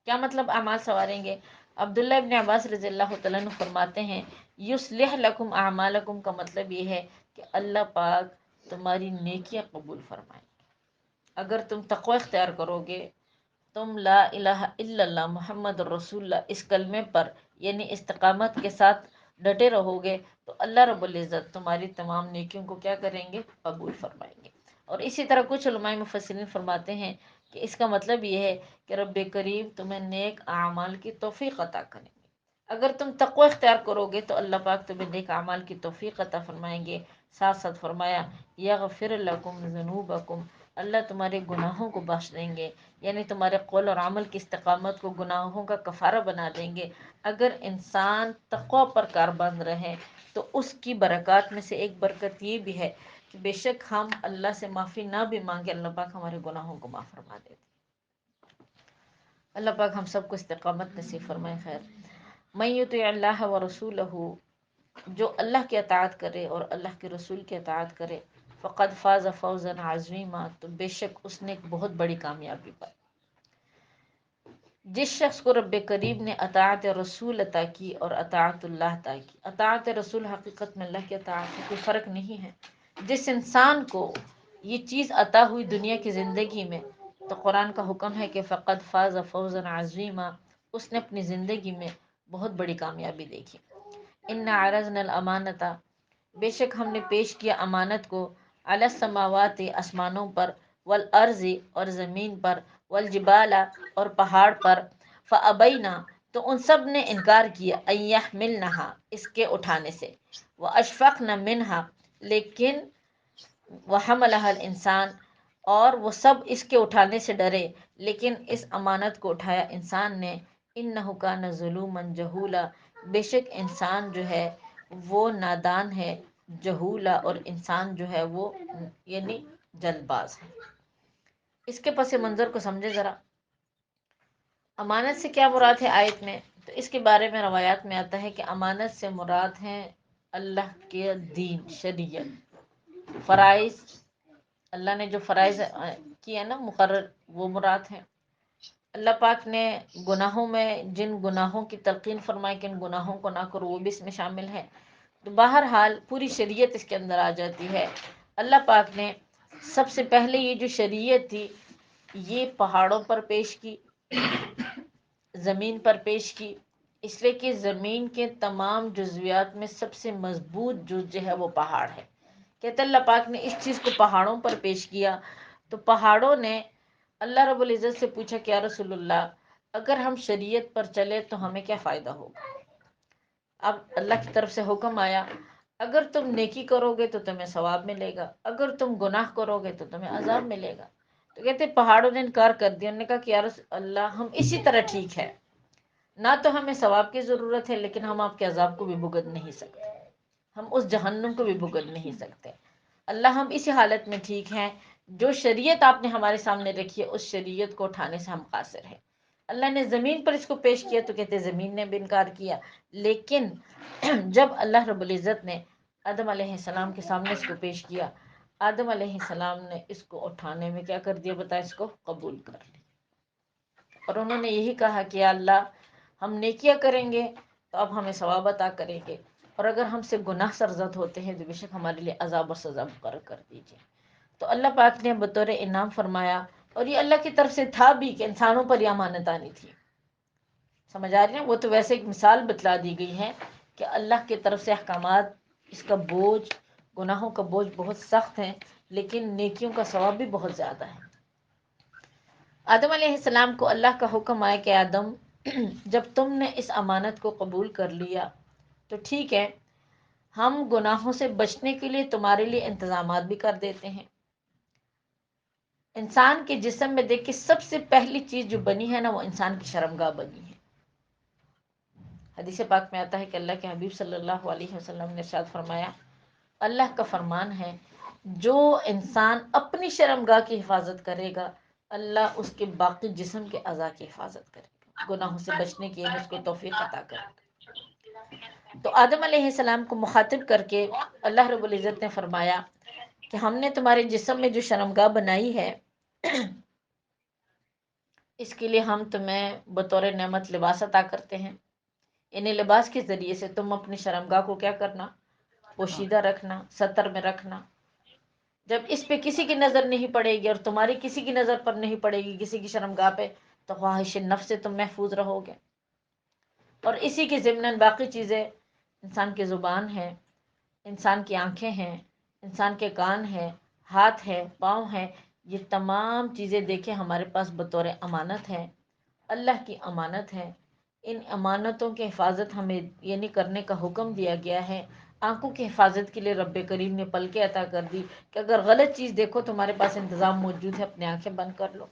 کیا مطلب اعمال سنواریں گے؟ عبداللہ ابن عباس رضی اللہ تعالیٰ عنہ فرماتے ہیں یصلح لکم اعمالکم کا مطلب یہ ہے کہ اللہ پاک تمہاری نیکیاں قبول فرمائیں. اگر تم تقوی اختیار کرو گے، تم لا الہ الا اللہ محمد رسول اللہ اس کلمے پر یعنی استقامت کے ساتھ ڈٹے رہو گے، تو اللہ رب العزت تمہاری تمام نیکیوں کو کیا کریں گے؟ قبول فرمائیں گے. اور اسی طرح کچھ علماء مفسرین فرماتے ہیں کہ اس کا مطلب یہ ہے کہ رب کریم تمہیں نیک اعمال کی توفیق عطا کریں گے. اگر تم تقوی اختیار کرو گے تو اللہ پاک تمہیں نیک اعمال کی توفیق عطا فرمائیں گے. ساتھ ساتھ فرمایا یغفر لکم ذنوبکم، اللہ تمہارے گناہوں کو بخش دیں گے، یعنی تمہارے قول اور عمل کی استقامت کو گناہوں کا کفارہ بنا دیں گے۔ اگر انسان تقوی پر کاربند رہے تو اس کی برکات میں سے ایک برکت یہ بھی ہے کہ بے شک ہم اللہ سے معافی نہ بھی مانگے، اللہ پاک ہمارے گناہوں کو معاف فرما دیتے۔ اللہ پاک ہم سب کو استقامت نصیب فرمائے۔ خیر، من یطع اللہ و رسولہ، جو اللہ کی اطاعت کرے اور اللہ کے رسول کی اطاعت کرے، فقد فاز فوزا عظیما، تو بے شک اس نے ایک بہت بڑی کامیابی پائی۔ جس شخص کو رب کریم نے اطاعت رسول عطا کی اور اطاعت اللہ عطا کی، اطاعت رسول حقیقت میں اللہ کی اطاعت سے کوئی فرق نہیں ہے۔ جس انسان کو یہ چیز عطا ہوئی دنیا کی زندگی میں، تو قرآن کا حکم ہے کہ فقد فاز فوزا عظیما، اس نے اپنی زندگی میں بہت بڑی کامیابی دیکھی۔ انا عرضنا الامانۃ، بے شک ہم نے پیش کیا امانت کو، علی السماوات، آسمانوں پر، والارض، اور زمین پر، والجبال، اور پہاڑ پر، فابینا، تو ان سب نے انکار کیا، ان یحملنہا، اس کے اٹھانے سے، واشفقن منہا، لیکن وحملہا الانسان، اور وہ سب اس کے اٹھانے سے ڈرے، لیکن اس امانت کو اٹھایا انسان نے، انہ کان ظلوما جہولا، بے شک انسان جو ہے وہ نادان ہے، جہولا، اور انسان جو ہے وہ یعنی جلد باز ہے۔ اس کے پس منظر کو سمجھے ذرا، امانت سے کیا مراد ہے آیت میں؟ تو اس کے بارے میں روایات میں آتا ہے کہ امانت سے مراد ہے اللہ کے دین، شریعت، فرائض، اللہ نے جو فرائض کیا نا مقرر، وہ مراد ہے۔ اللہ پاک نے گناہوں میں جن گناہوں کی تلقین فرمائی کہ ان گناہوں کو نہ کرو، وہ بھی اس میں شامل ہے۔ تو بہرحال پوری شریعت اس کے اندر آ جاتی ہے۔ اللہ پاک نے سب سے پہلے یہ جو شریعت تھی یہ پہاڑوں پر پیش کی، زمین پر پیش کی، اس لیے کہ زمین کے تمام جزویات میں سب سے مضبوط جز جو ہے وہ پہاڑ ہے۔ کہتے اللہ پاک نے اس چیز کو پہاڑوں پر پیش کیا، تو پہاڑوں نے اللہ رب العزت سے پوچھا کہ یا رسول اللہ، اگر ہم شریعت پر چلے تو ہمیں کیا فائدہ ہوگا؟ اب اللہ کی طرف سے حکم آیا، اگر تم نیکی کرو گے تو تمہیں ثواب ملے گا، اگر تم گناہ کرو گے تو تمہیں عذاب ملے گا۔ تو کہتے پہاڑوں نے انکار کر دیا، انہوں نے کہا کہ یا رسول اللہ ہم اسی طرح ٹھیک ہے، نہ تو ہمیں ثواب کی ضرورت ہے، لیکن ہم آپ کے عذاب کو بھی بھگت نہیں سکتے، ہم اس جہنم کو بھی بھگت نہیں سکتے۔ اللہ ہم اسی حالت میں ٹھیک ہیں، جو شریعت آپ نے ہمارے سامنے رکھی ہے اس شریعت کو اٹھانے سے ہم قاصر ہیں۔ اللہ نے زمین پر اس کو پیش کیا تو کہتے زمین نے بھی انکار کیا، لیکن جب اللہ رب العزت نے آدم علیہ السلام کے سامنے اس کو پیش کیا، آدم علیہ السلام نے اس کو اٹھانے میں کیا کر دیا بتائیں، اس کو قبول کر لیا، اور انہوں نے یہی کہا کہ یا اللہ ہم نیکیاں کریں گے تو اب ہمیں ثواب عطا کریں گے، اور اگر ہم سے گناہ سرزد ہوتے ہیں تو بے شک ہمارے لیے عذاب اور سزا مقرر کر دیجیے۔ تو اللہ پاک نے بطور انعام فرمایا، اور یہ اللہ کی طرف سے تھا بھی کہ انسانوں پر یہ امانت آنی تھی۔ سمجھ آ رہی ہیں؟ وہ تو ویسے ایک مثال بتلا دی گئی ہے کہ اللہ کی طرف سے احکامات، اس کا بوجھ، گناہوں کا بوجھ بہت سخت ہے، لیکن نیکیوں کا ثواب بھی بہت زیادہ ہے۔ آدم علیہ السلام کو اللہ کا حکم آیا کہ آدم جب تم نے اس امانت کو قبول کر لیا تو ٹھیک ہے، ہم گناہوں سے بچنے کے لیے تمہارے لیے انتظامات بھی کر دیتے ہیں۔ انسان کے جسم میں دیکھ کے سب سے پہلی چیز جو بنی ہے نا، وہ انسان کی شرمگاہ بنی ہے۔ حدیث پاک میں آتا ہے کہ اللہ کے حبیب صلی اللہ علیہ وسلم نے ارشاد فرمایا، اللہ کا فرمان ہے جو انسان اپنی شرمگاہ کی حفاظت کرے گا، اللہ اس کے باقی جسم کے اعضاء کی حفاظت کرے گا، گناہوں سے بچنے کی اس کو توفیق عطا کرے گا۔ تو آدم علیہ السلام کو مخاطب کر کے اللہ رب العزت نے فرمایا کہ ہم نے تمہارے جسم میں جو شرمگاہ بنائی ہے اس کے لیے ہم تمہیں بطور نعمت لباس عطا کرتے ہیں، انہیں لباس کے ذریعے سے تم اپنی شرمگاہ کو کیا کرنا، پوشیدہ رکھنا، ستر میں رکھنا۔ جب اس پہ کسی کی نظر نہیں پڑے گی اور تمہاری کسی کی نظر پر نہیں پڑے گی کسی کی شرمگاہ پہ، تو خواہش نفس سے تم محفوظ رہو گے۔ اور اسی کے ضمن باقی چیزیں، انسان کی زبان ہے، انسان کی آنکھیں ہیں، انسان کے کان ہیں، ہاتھ ہے، پاؤں ہیں، یہ تمام چیزیں دیکھیں ہمارے پاس بطور امانت ہے، اللہ کی امانت ہے۔ ان امانتوں کی حفاظت ہمیں یعنی کرنے کا حکم دیا گیا ہے۔ آنکھوں کی حفاظت کے لیے رب کریم نے پلکیں عطا کر دی کہ اگر غلط چیز دیکھو تمہارے پاس انتظام موجود ہے، اپنی آنکھیں بند کر لو۔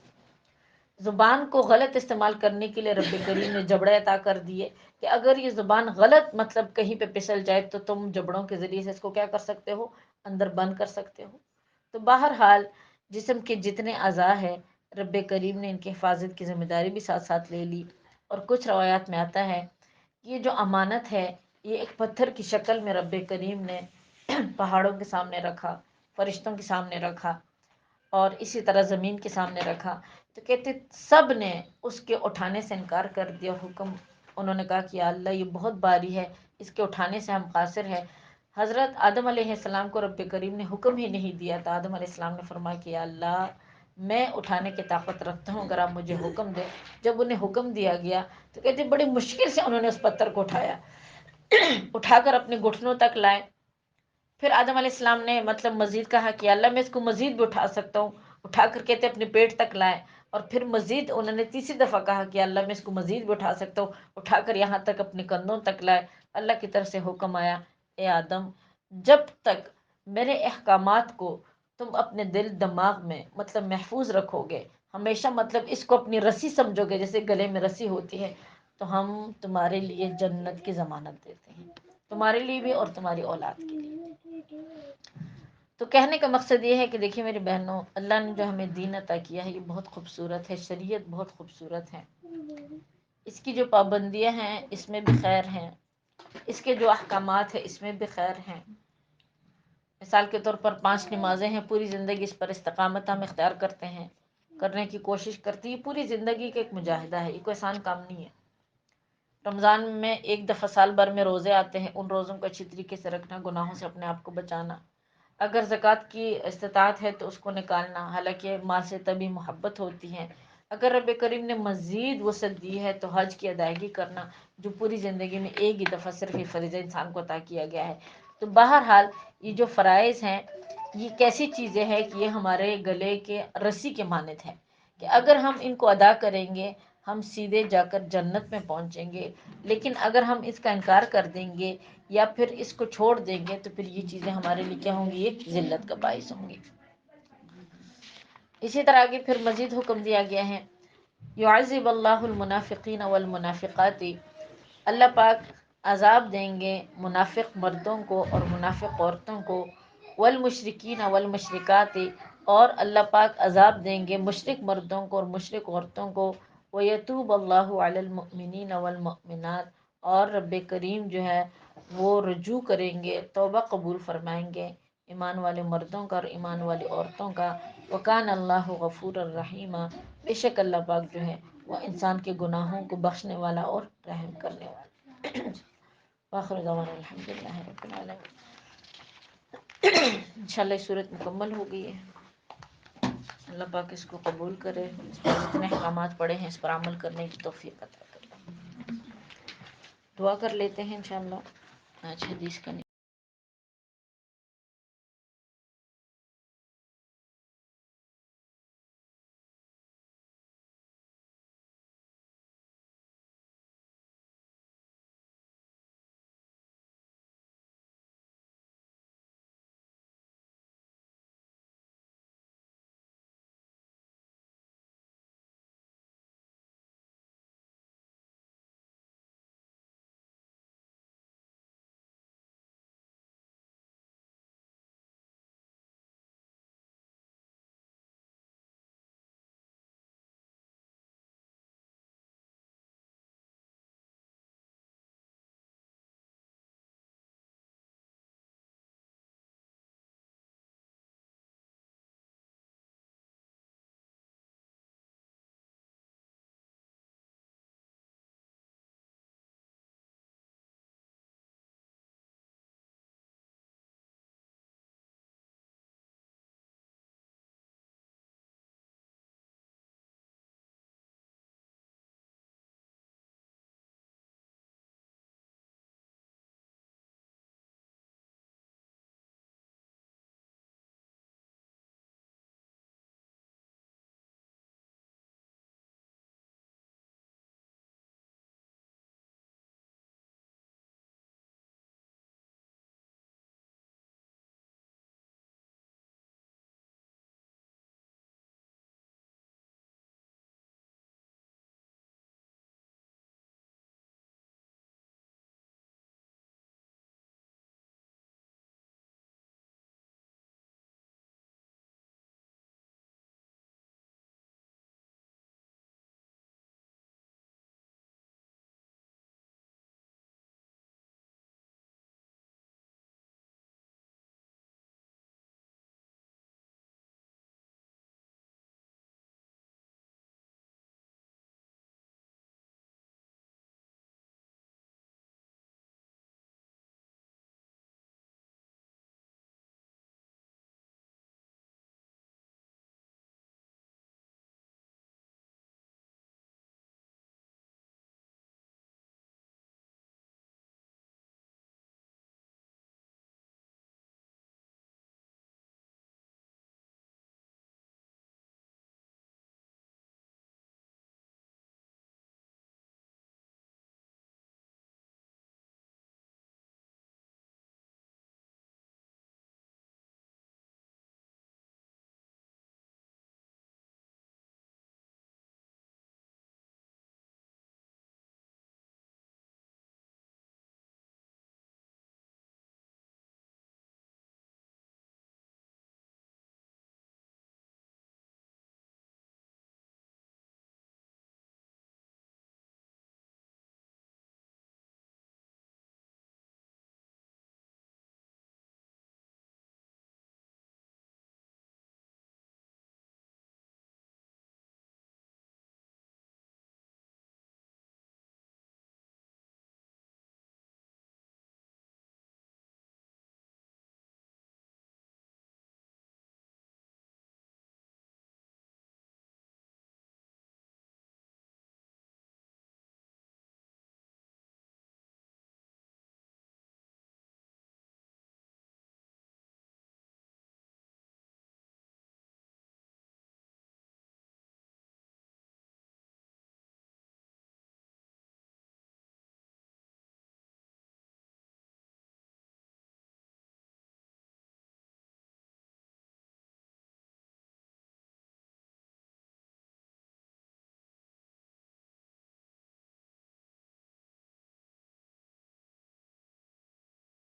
زبان کو غلط استعمال کرنے کے لیے رب کریم نے جبڑے عطا کر دیے کہ اگر یہ زبان غلط مطلب کہیں پہ پھسل جائے تو تم جبڑوں کے ذریعے سے اس کو کیا کر سکتے ہو، اندر بند کر سکتے ہو۔ تو بہرحال جسم کے جتنے اعضاء ہیں رب کریم نے ان کی حفاظت کی ذمہ داری بھی ساتھ ساتھ لے لی۔ اور کچھ روایات میں آتا ہے یہ جو امانت ہے یہ ایک پتھر کی شکل میں رب کریم نے پہاڑوں کے سامنے رکھا، فرشتوں کے سامنے رکھا، اور اسی طرح زمین کے سامنے رکھا۔ تو کہتے سب نے اس کے اٹھانے سے انکار کر دیا، حکم انہوں نے کہا کہ یا اللہ یہ بہت بھاری ہے، اس کے اٹھانے سے ہم قاصر ہیں۔ حضرت آدم علیہ السلام کو رب کریم نے حکم ہی نہیں دیا تھا، آدم علیہ السلام نے فرمایا کہ یا اللہ میں اٹھانے کی طاقت رکھتا ہوں، اگر آپ مجھے حکم دیں۔ جب انہیں حکم دیا گیا تو کہتے بڑی مشکل سے انہوں نے اس پتھر کو اٹھایا، اٹھا کر اپنے گھٹنوں تک لائے۔ پھر آدم علیہ السلام نے مطلب مزید کہا کہ اللہ میں اس کو مزید بھی اٹھا سکتا ہوں، اٹھا کر کہتے اپنے پیٹ تک لائے۔ اور پھر مزید انہوں نے تیسری دفعہ کہا کہ اللہ میں اس کو مزید بھی اٹھا سکتا ہوں، اٹھا کر یہاں تک اپنے کندھوں تک لائے۔ اللہ کی طرف سے حکم آیا اے آدم جب تک میرے احکامات کو تم اپنے دل دماغ میں مطلب محفوظ رکھو گے، ہمیشہ مطلب اس کو اپنی رسی سمجھو گے جیسے گلے میں رسی ہوتی ہے، تو ہم تمہارے لیے جنت کی ضمانت دیتے ہیں، تمہارے لیے بھی اور تمہاری اولاد کے لیے۔ تو کہنے کا مقصد یہ ہے کہ دیکھیے میری بہنوں، اللہ نے جو ہمیں دین عطا کیا ہے یہ بہت خوبصورت ہے، شریعت بہت خوبصورت ہے۔ اس کی جو پابندیاں ہیں اس میں بھی خیر ہیں، اس کے جو احکامات ہیں اس میں بھی خیر ہیں۔ مثال کے طور پر 5 نمازیں ہیں، پوری زندگی اس پر استقامت ہم اختیار کرتے ہیں، کرنے کی کوشش کرتی ہے، پوری زندگی کا ایک مجاہدہ ہے، یہ کوئی آسان کام نہیں ہے۔ رمضان میں ایک دفعہ سال بھر میں روزے آتے ہیں، ان روزوں کو اچھی طریقے سے رکھنا، گناہوں سے اپنے آپ کو بچانا۔ اگر زکوٰۃ کی استطاعت ہے تو اس کو نکالنا، حالانکہ مال سے تبھی محبت ہوتی ہے۔ اگر رب کریم نے مزید وسعت دی ہے تو حج کی ادائیگی کرنا، جو پوری زندگی میں ایک ہی دفعہ صرف یہ فریضہ انسان کو عطا کیا گیا ہے۔ تو بہرحال یہ جو فرائض ہیں یہ کیسی چیزیں ہیں کہ یہ ہمارے گلے کے رسی کے مانند ہے کہ اگر ہم ان کو ادا کریں گے ہم سیدھے جا کر جنت میں پہنچیں گے، لیکن اگر ہم اس کا انکار کر دیں گے یا پھر اس کو چھوڑ دیں گے تو پھر یہ چیزیں ہمارے لیے کیا ہوں گی، یہ ذلت کا باعث ہوں گی۔ اسی طرح آگے پھر مزید حکم دیا گیا ہے یعذب اللہ المنافقین والمنافقات، اللہ پاک عذاب دیں گے منافق مردوں کو اور منافق عورتوں کو، والمشرکین والمشرکات، اور اللہ پاک عذاب دیں گے مشرک مردوں کو اور مشرک عورتوں کو، ویتوب اللہ علی المؤمنین والمؤمنات، اور رب کریم جو ہے وہ رجوع کریں گے، توبہ قبول فرمائیں گے ایمان والے مردوں کا اور ایمان والی عورتوں کا۔ وکان اللہ غفور الرحیم، بے شک اللہ پاک جو ہے وہ انسان کے گناہوں کو بخشنے والا اور رحم کرنے والا۔ آخر دعوانا الحمدللہ رب العالمین۔ انشاءاللہ یہ صورت مکمل ہو گئی ہے، اللہ پاک اس کو قبول کرے، اس پر جتنے احکامات پڑے ہیں اس پر عمل کرنے کی توفیق عطا کرے۔ دعا کر لیتے ہیں انشاءاللہ۔ آج حدیث کا